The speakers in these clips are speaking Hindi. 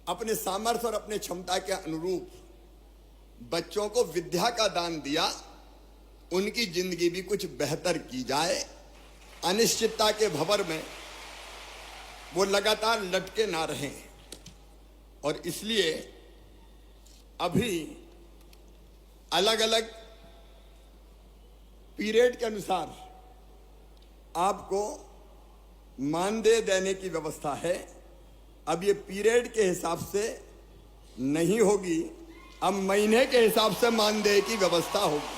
अपने सामर्थ्य और अपने क्षमता के अनुरूप बच्चों को विद्या का दान दिया, उनकी जिंदगी भी कुछ बेहतर की जाए। अनिश्चितता के भंवर में वो लगातार लटके ना रहें। और इसलिए अभी अलग अलग पीरियड के अनुसार आपको मानदेय देने की व्यवस्था है। अब ये पीरियड के हिसाब से नहीं होगी, अब महीने के हिसाब से मानदेय की व्यवस्था होगी।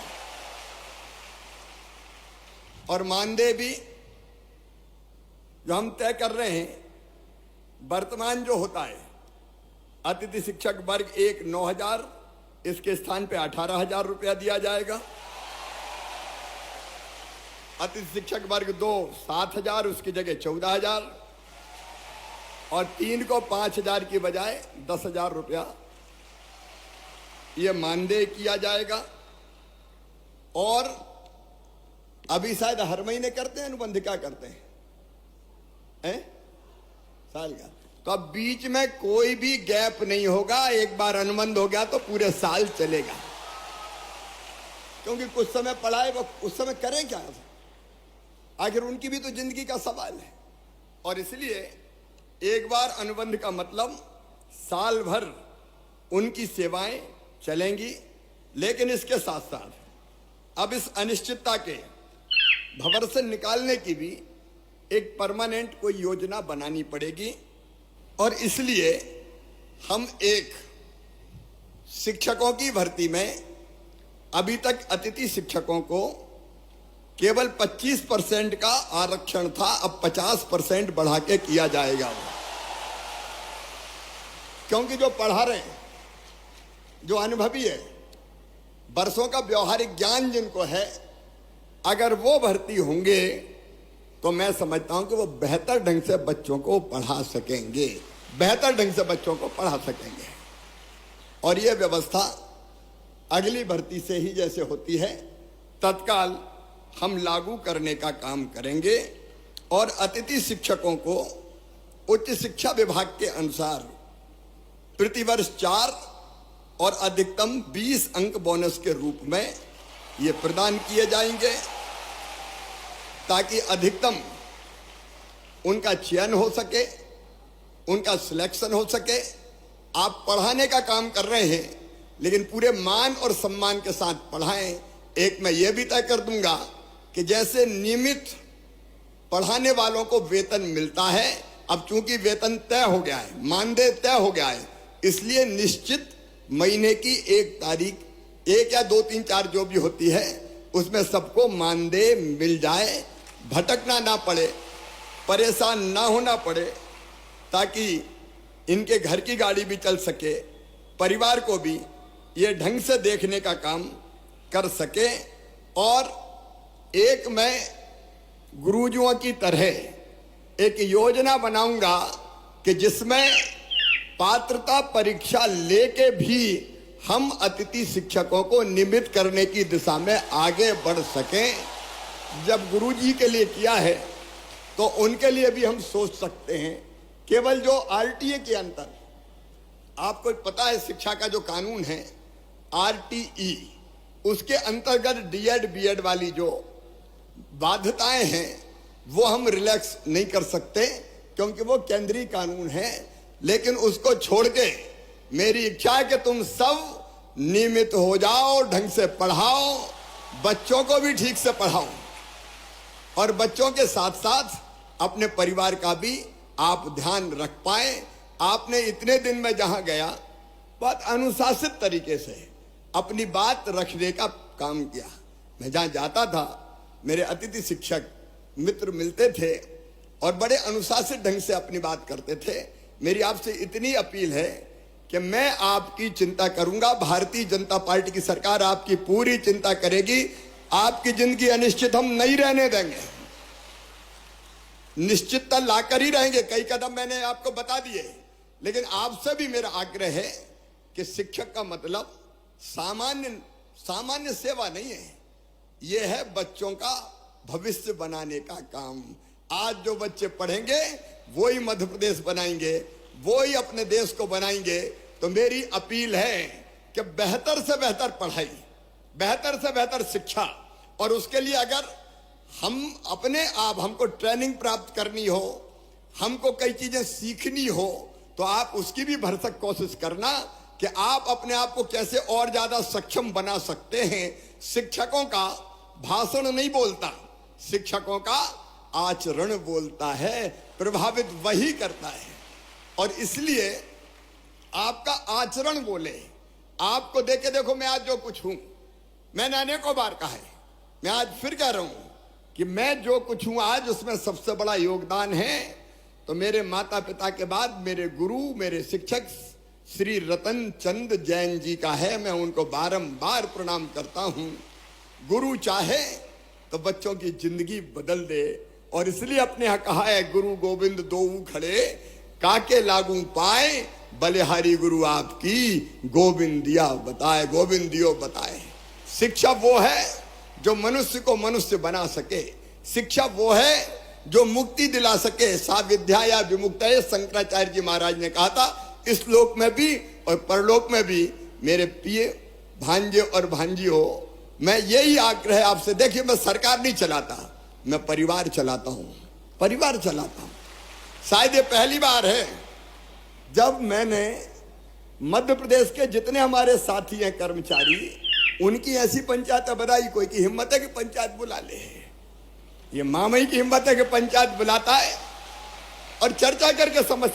और मानदेय भी जो हम तय कर रहे हैं, वर्तमान जो होता है अतिथि शिक्षक वर्ग 1 9,000, इसके स्थान पे 18,000 रुपया दिया जाएगा। अतिथि शिक्षक वर्ग 2 7,000, उसकी जगह 14,000, और 3 को 5,000 की बजाय 10,000 रुपया ये मानदेय किया जाएगा। और अभी शायद हर महीने करते हैं अनुबंध, क्या करते हैं साल का, तो अब बीच में कोई भी गैप नहीं होगा। एक बार अनुबंध हो गया तो पूरे साल चलेगा, क्योंकि कुछ समय पढ़ाए वो उस समय करें क्या, आखिर उनकी भी तो जिंदगी का सवाल है। और इसलिए एक बार अनुबंध का मतलब साल भर उनकी सेवाएं चलेंगी। लेकिन इसके साथ साथ अब इस अनिश्चितता के भंवर से निकालने की भी एक परमानेंट कोई योजना बनानी पड़ेगी। और इसलिए हम एक शिक्षकों की भर्ती में अभी तक अतिथि शिक्षकों को केवल 25% का आरक्षण था, अब 50% बढ़ा के किया जाएगा। क्योंकि जो पढ़ा रहे हैं, जो अनुभवी है, वर्षों का व्यवहारिक ज्ञान जिनको है, अगर वो भर्ती होंगे तो मैं समझता हूं कि वो बेहतर ढंग से बच्चों को पढ़ा सकेंगे, बेहतर ढंग से बच्चों को पढ़ा सकेंगे। और ये व्यवस्था अगली भर्ती से ही जैसे होती है तत्काल हम लागू करने का काम करेंगे। और अतिथि शिक्षकों को उच्च शिक्षा विभाग के अनुसार प्रतिवर्ष 4 और अधिकतम 20 अंक बोनस के रूप में ये प्रदान किए जाएंगे, ताकि अधिकतम उनका चयन हो सके, उनका सिलेक्शन हो सके। आप पढ़ाने का काम कर रहे हैं, लेकिन पूरे मान और सम्मान के साथ पढ़ाएं। एक मैं ये भी तय कर दूंगा कि जैसे नियमित पढ़ाने वालों को वेतन मिलता है, अब चूंकि वेतन तय हो गया है, मानदेय तय हो गया है, इसलिए निश्चित महीने की 1 तारीख, 1 या 2 3 4 जो भी होती है, उसमें सबको मानदेय मिल जाए, भटकना ना पड़े, परेशान ना होना पड़े, ताकि इनके घर की गाड़ी भी चल सके, परिवार को भी ये ढंग से देखने का काम कर सके। और एक मैं गुरुजियों की तरह एक योजना बनाऊंगा कि जिसमें पात्रता परीक्षा लेके भी हम अतिथि शिक्षकों को नियमित करने की दिशा में आगे बढ़ सकें। जब गुरुजी के लिए किया है तो उनके लिए भी हम सोच सकते हैं। केवल जो आरटीए के अंतर, आपको पता है शिक्षा का जो कानून है आरटीई, उसके अंतर्गत डीएड बीएड वाली जो बाध्यताएं हैं वो हम रिलैक्स नहीं कर सकते, क्योंकि वो केंद्रीय कानून है। लेकिन उसको छोड़ के मेरी इच्छा है कि तुम सब नियमित हो जाओ, ढंग से पढ़ाओ, बच्चों को भी ठीक से पढ़ाओ, और बच्चों के साथ साथ अपने परिवार का भी आप ध्यान रख पाए। आपने इतने दिन में जहां गया बहुत अनुशासित तरीके से अपनी बात रखने का काम किया। मैं जहां जाता था मेरे अतिथि शिक्षक मित्र मिलते थे और बड़े अनुशासित ढंग से अपनी बात करते थे। मेरी आपसे इतनी अपील है कि मैं आपकी चिंता करूंगा, भारतीय जनता पार्टी की सरकार आपकी पूरी चिंता करेगी। आपकी जिंदगी अनिश्चित हम नहीं रहने देंगे, निश्चितता लाकर ही रहेंगे। कई कदम मैंने आपको बता दिए, लेकिन आपसे भी मेरा आग्रह है कि शिक्षक का मतलब सामान्य सेवा नहीं है, यह है बच्चों का भविष्य बनाने का काम। आज जो बच्चे पढ़ेंगे वही मध्य प्रदेश बनाएंगे, वो ही अपने देश को बनाएंगे। तो मेरी अपील है कि बेहतर से बेहतर पढ़ाई, बेहतर से बेहतर शिक्षा, और उसके लिए अगर हम अपने आप हमको ट्रेनिंग प्राप्त करनी हो, हमको कई चीजें सीखनी हो, तो आप उसकी भी भरसक कोशिश करना कि आप अपने आप को कैसे और ज्यादा सक्षम बना सकते हैं। शिक्षकों का भाषण नहीं बोलता, शिक्षकों का आचरण बोलता है, प्रभावित वही करता है। और इसलिए आपका आचरण बोले। आपको देख के देखो, मैं आज जो कुछ हूं, मैंने अनेकों बार कहा है, मैं आज फिर कह रहा हूं कि मैं जो कुछ हूं आज, उसमें सबसे बड़ा योगदान है तो मेरे माता पिता के बाद मेरे गुरु, मेरे शिक्षक श्री रतन चंद जैन जी का है। मैं उनको बारंबार प्रणाम करता हूं। गुरु चाहे तो बच्चों की जिंदगी बदल दे, और इसलिए अपने यहां कहा है, गुरु गोविंद दोऊ खड़े काके लागू पाए, बलिहारी गुरु आपकी गोविंदिया बताए, गोविंदियो बताए। शिक्षा वो है जो मनुष्य को मनुष्य बना सके, शिक्षा वो है जो मुक्ति दिला सके। सा विद्या या विमुक्तये, शंकराचार्य जी महाराज ने कहा था। इस लोक में भी और परलोक में भी मेरे प्रिय भांजे और भांजी हो, मैं यही आग्रह आपसे। देखिए, मैं सरकार नहीं चलाता, मैं परिवार चलाता हूं, परिवार चलाता हूं। शायद ये पहली बार है जब मैंने मध्य प्रदेश के जितने हमारे साथी हैं कर्मचारी, उनकी ऐसी पंचायत बनाई। कोई की हिम्मत है कि पंचायत बुला ले, ये मामई की हिम्मत है कि पंचायत बुलाता है और चर्चा करके समझ